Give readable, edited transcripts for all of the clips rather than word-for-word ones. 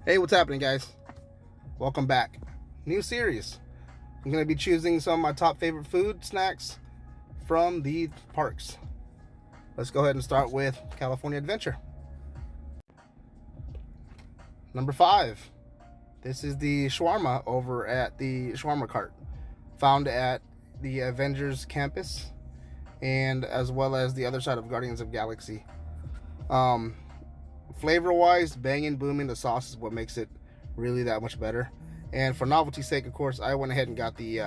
Hey, what's happening, guys? Welcome back. New series. I'm going to be choosing some of my top favorite food snacks from the parks. Let's go ahead and start with California Adventure. Number 5. This is the shawarma over at the shawarma cart, found at the Avengers campus and as well as the other side of Guardians of Galaxy. Flavor wise, banging, booming, the sauce is what makes it really that much better. And for novelty's sake, of course, I went ahead and got the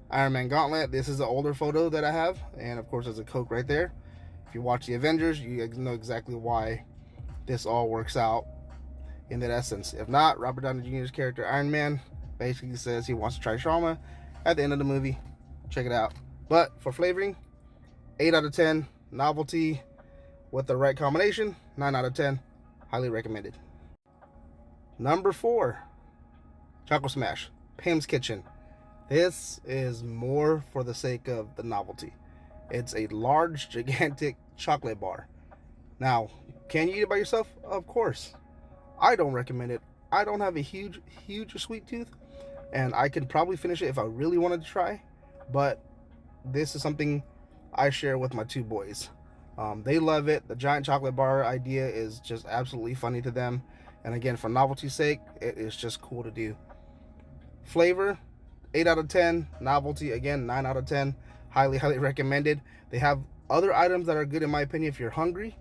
Iron Man gauntlet. This is an older photo that I have, and of course there's a Coke right there. If you watch the Avengers, you know exactly why this all works out in that essence. If not, Robert Downey Jr.'s character Iron Man basically says he wants to try shawarma at the end of the movie. Check it out. But for flavoring, 8 out of 10. Novelty with the right combination, 9 out of 10. Highly recommended. Number 4, Choco Smash, Pim's Kitchen. This is more for the sake of the novelty. It's a large, gigantic chocolate bar. Now, can you eat it by yourself? Of course. I don't recommend it. I don't have a huge sweet tooth, and I could probably finish it if I really wanted to try, but this is something I share with my two boys. They love it. The giant chocolate bar idea is just absolutely funny to them. And again, for novelty's sake, it is just cool to do. Flavor, 8 out of 10. Novelty, again, 9 out of 10. Highly recommended. They have other items that are good in my opinion. If you're hungry,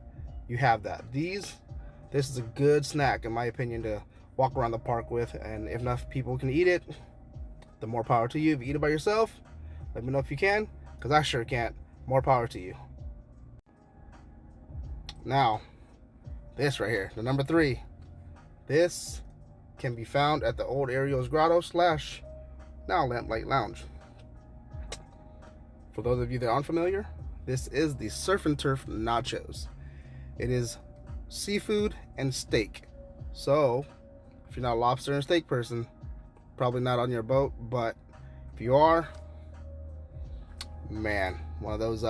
you have that. This is a good snack in my opinion to walk around the park with. And if enough people can eat it, the more power to you. If you eat it by yourself, let me know if you can, because I sure can't. More power to you. Now, this right here, the number 3. This can be found at the old Ariel's Grotto / now Lamplight Lounge. For those of you that aren't familiar, this is the Surf and Turf Nachos. It is seafood and steak. So, if you're not a lobster and steak person, probably not on your boat, but if you are, man, one of those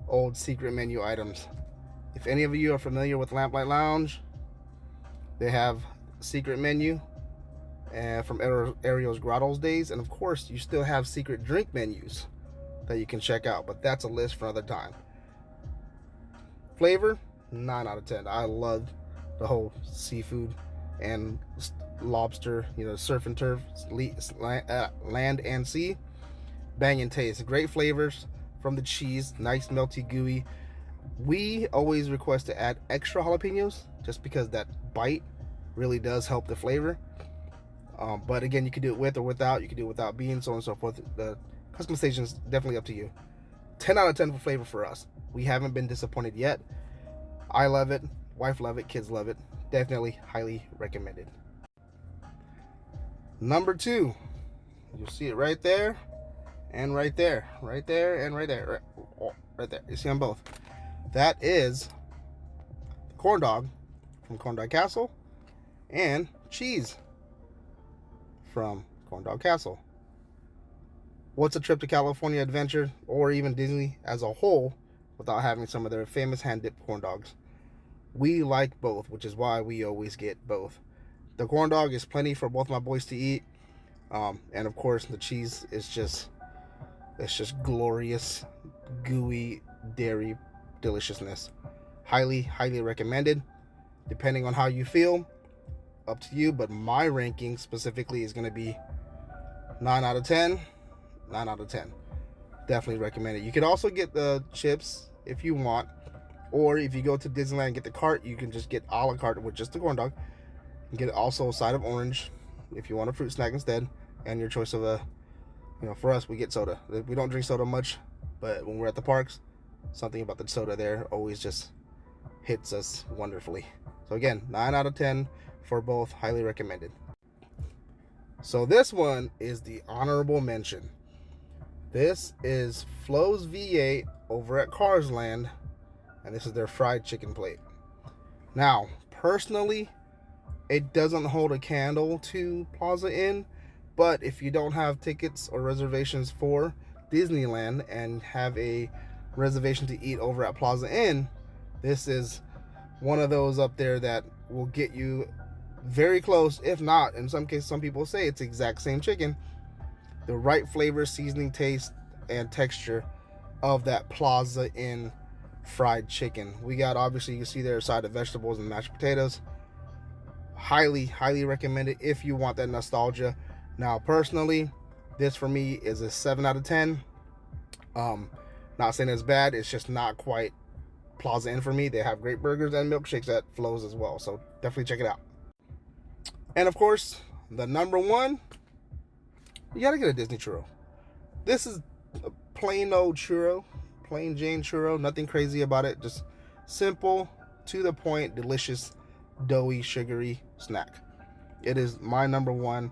old secret menu items. If any of you are familiar with Lamplight Lounge, they have secret menu from Ariel's Grotto's days, and of course you still have secret drink menus that you can check out, but that's a list for another time. Flavor, 9 out of 10. I love the whole seafood and lobster, surf and turf, land and sea. Banging taste, great flavors from the cheese, nice melty gooey. We always request to add extra jalapenos just because that bite really does help the flavor. But again, you can do it with or without. You can do it without beans, so on and so forth. The customization is definitely up to you. 10 out of 10 for flavor for us. We haven't been disappointed yet. I love it. Wife love it. Kids love it. Definitely highly recommended. Number 2. You'll see it right there and right there. Right there and right there. Right there. You see them both. That is the corn dog from Corn Dog Castle and cheese from Corn Dog Castle. What's a trip to California Adventure or even Disney as a whole without having some of their famous hand-dipped corn dogs? We like both, which is why we always get both. The corn dog is plenty for both my boys to eat, and of course the cheese is just glorious, gooey dairy deliciousness. Highly recommended. Depending on how you feel, up to you, but my ranking specifically is going to be 9 out of 10. 9 out of 10. Definitely recommend it. You can also get the chips if you want, or if you go to Disneyland and get the cart, you can just get a la carte with just the corn dog and get also a side of orange if you want a fruit snack instead, and your choice of for us, we get soda. We don't drink soda much, but when we're at the parks, something about the soda there always just hits us wonderfully. So again, 9 out of 10 for both. Highly recommended. So this one is the honorable mention. This is Flo's V8 over at Cars Land, and this is their fried chicken plate. Now, personally, it doesn't hold a candle to Plaza Inn, but if you don't have tickets or reservations for Disneyland and have a reservation to eat over at Plaza Inn, this is one of those up there that will get you very close, if not, in some cases, some people say it's the exact same chicken. The right flavor, seasoning, taste, and texture of that Plaza Inn fried chicken. We got, obviously, you can see there a side of vegetables and mashed potatoes. Highly recommend it if you want that nostalgia. Now, personally, this for me is a 7 out of 10. Not saying it's bad, it's just not quite Plaza Inn for me. They have great burgers and milkshakes at Flo's as well, so definitely check it out. And of course, the number one, you gotta get a Disney churro. This is a plain old churro, plain Jane churro, nothing crazy about it, just simple, to the point, delicious, doughy, sugary snack. It is my number one.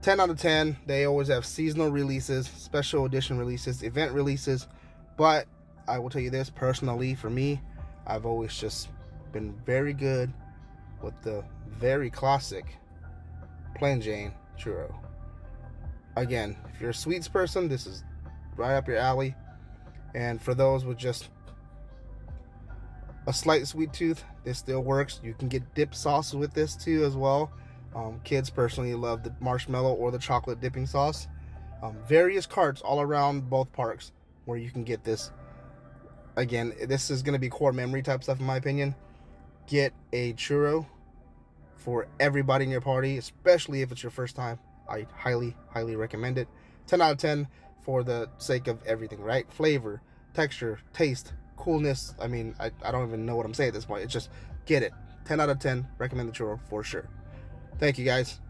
10 out of 10. They always have seasonal releases, special edition releases, event releases, but I will tell you this, personally, for me, I've always just been very good with the very classic plain Jane churro. Again, if you're a sweets person, this is right up your alley. And for those with just a slight sweet tooth, this still works. You can get dip sauce with this too as well. Kids personally love the marshmallow or the chocolate dipping sauce. Various carts all around both parks where you can get this. Again, this is going to be core memory type stuff in my opinion. Get a churro for everybody in your party, especially if it's your first time. I highly recommend it. 10 out of 10 for the sake of everything, right? Flavor, texture, taste, coolness. I mean, I don't even know what I'm saying at this point. It's just, get it. 10 out of 10. Recommend the churro for sure. Thank you, guys.